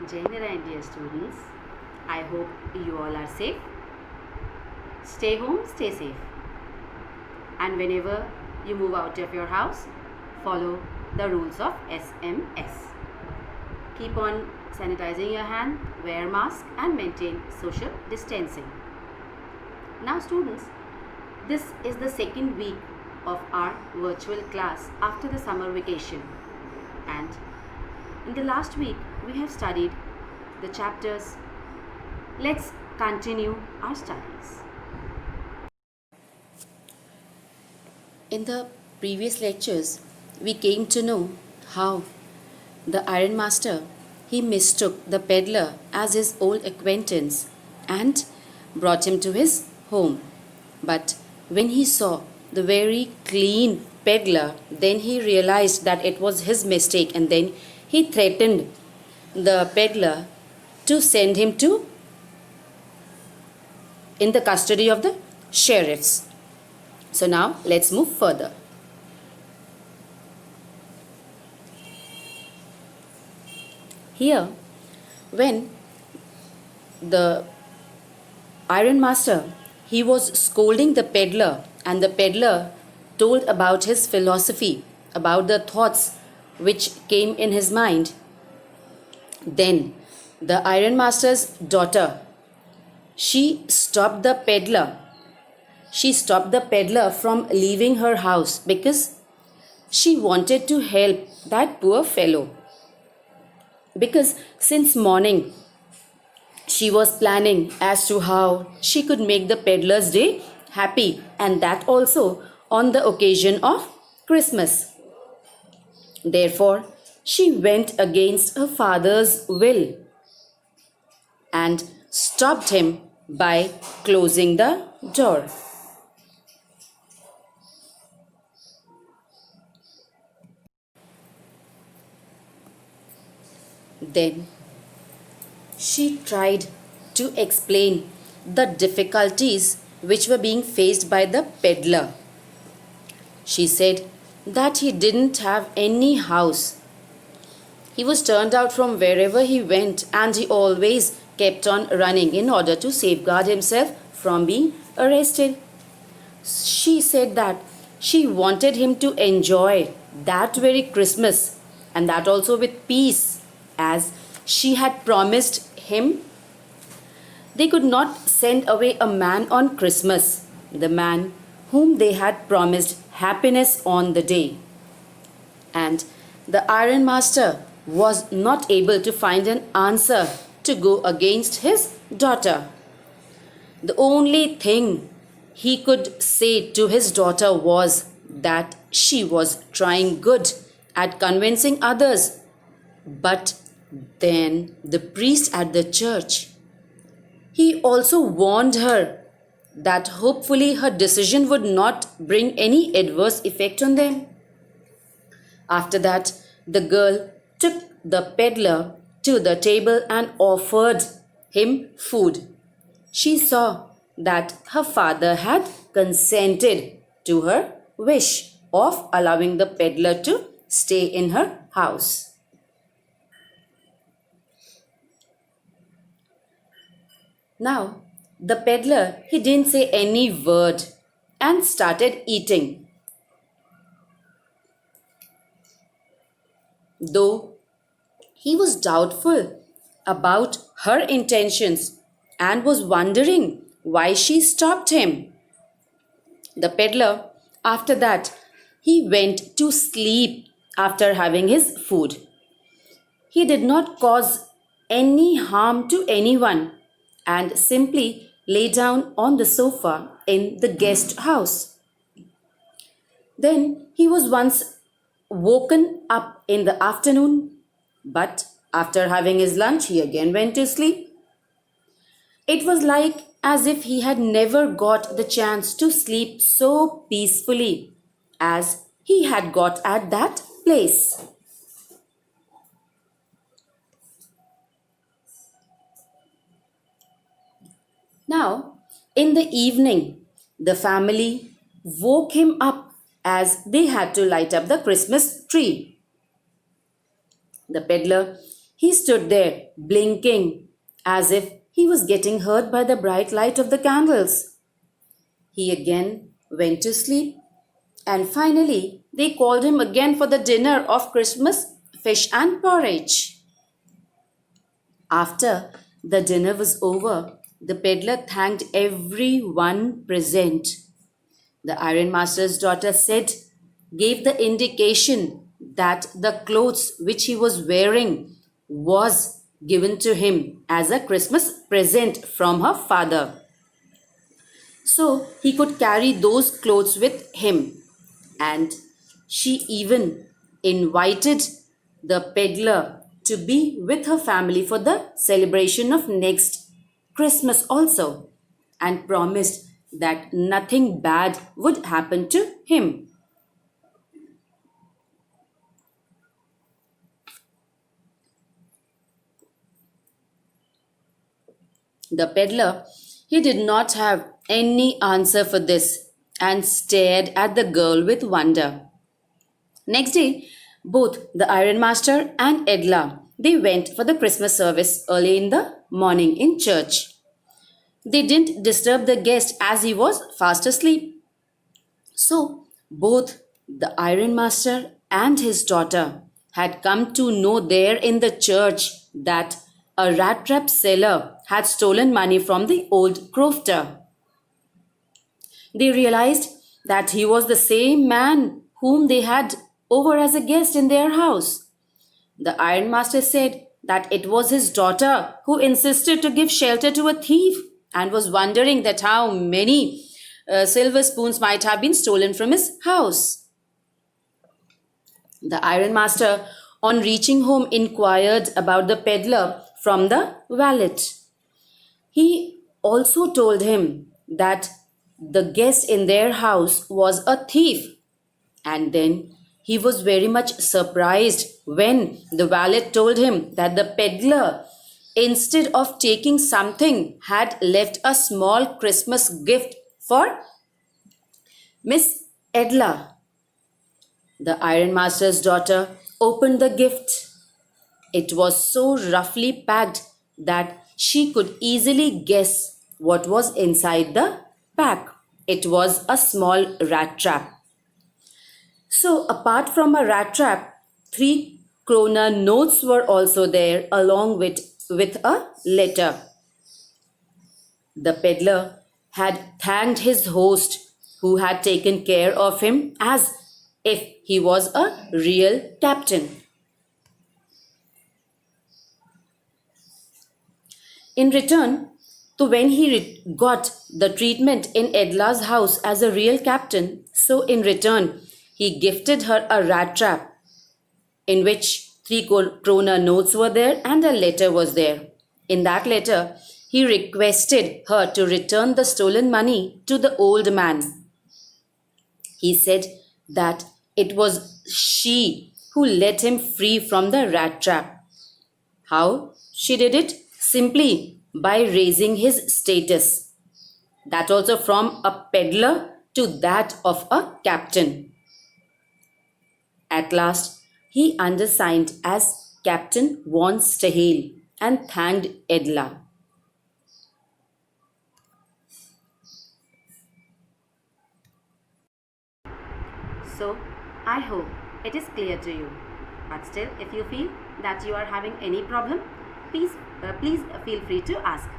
Jai Narayan, dear students. I hope you all are safe. Stay home, stay safe. And whenever you move out of your house, follow the rules of SMS. Keep on sanitizing your hand, wear mask and maintain social distancing. Now students, this is the second week of our virtual class after the summer vacation. And in the last week, we have studied the chapters. Let's continue our studies. In the previous lectures, we came to know how the iron master, he mistook the peddler as his old acquaintance and brought him to his home. But when he saw the very clean peddler, then he realized that it was his mistake, and then he threatened the peddler to send him to in the custody of the sheriffs. So now let's move further. Here, when the iron master, he was scolding the peddler, and the peddler told about his philosophy, about the thoughts which came in his mind, then the iron master's daughter, she stopped the peddler. She stopped the peddler from leaving her house because she wanted to help that poor fellow. Because since morning she was planning as to how she could make the peddler's day happy, and that also on the occasion of Christmas. Therefore, she went against her father's will and stopped him by closing the door. Then she tried to explain the difficulties which were being faced by the peddler. She said that he didn't have any house. He was turned out from wherever he went, and he always kept on running in order to safeguard himself from being arrested. She said that she wanted him to enjoy that very Christmas, and that also with peace, as she had promised him. They could not send away a man on Christmas, the man whom they had promised happiness on the day. And the iron master was not able to find an answer to go against his daughter. The only thing he could say to his daughter was that she was trying good at convincing others. But then the priest at the church, he also warned her that hopefully her decision would not bring any adverse effect on them. After that, the girl took the peddler to the table and offered him food. She saw that her father had consented to her wish of allowing the peddler to stay in her house. Now, the peddler, he didn't say any word and started eating. Though he was doubtful about her intentions and was wondering why she stopped him. The peddler, after that, he went to sleep after having his food. He did not cause any harm to anyone and simply lay down on the sofa in the guest house. Then he was once woken up in the afternoon, but after having his lunch, he again went to sleep. It was like as if he had never got the chance to sleep so peacefully as he had got at that place. Now, in the evening, the family woke him up as they had to light up the Christmas tree. The peddler, He stood there, blinking, as if he was getting hurt by the bright light of the candles. He again went to sleep, and finally they called him again for the dinner of Christmas fish and porridge. After the dinner was over, the peddler thanked everyone present. The ironmaster's daughter said, gave the indication that the clothes which he was wearing was given to him as a Christmas present from her father. So he could carry those clothes with him. And she even invited the peddler to be with her family for the celebration of next Christmas also, and promised that nothing bad would happen to him. The peddler, he did not have any answer for this and stared at the girl with wonder. Next day, both the ironmaster and Edla, they went for the Christmas service early in the morning in church. They didn't disturb the guest as he was fast asleep. So, both the ironmaster and his daughter had come to know there in the church that a rat-trap seller had stolen money from the old crofter. They realized that he was the same man whom they had over as a guest in their house. The ironmaster said that it was his daughter who insisted to give shelter to a thief and was wondering that how many silver spoons might have been stolen from his house. The ironmaster, on reaching home, inquired about the peddler from the valet. He also told him that the guest in their house was a thief, and then he was very much surprised when the valet told him that the peddler, instead of taking something, had left a small Christmas gift for Miss Edla. The ironmaster's daughter opened the gift. It was so roughly packed that she could easily guess what was inside the pack. It was a small rat trap. So, apart from a rat trap, 3 kroner notes were also there along with a letter. The peddler had thanked his host who had taken care of him as if he was a real captain. In return, so when he got the treatment in Edla's house as a real captain, so in return he gifted her a rat trap in which 3 kroner notes were there and a letter was there. In that letter, he requested her to return the stolen money to the old man. He said that it was she who let him free from the rat trap. How she did it? Simply by raising his status. That also from a peddler to that of a captain. At last, he undersigned as Captain von Stahel and thanked Edla. So, I hope it is clear to you. But still, if you feel that you are having any problem, please feel free to ask.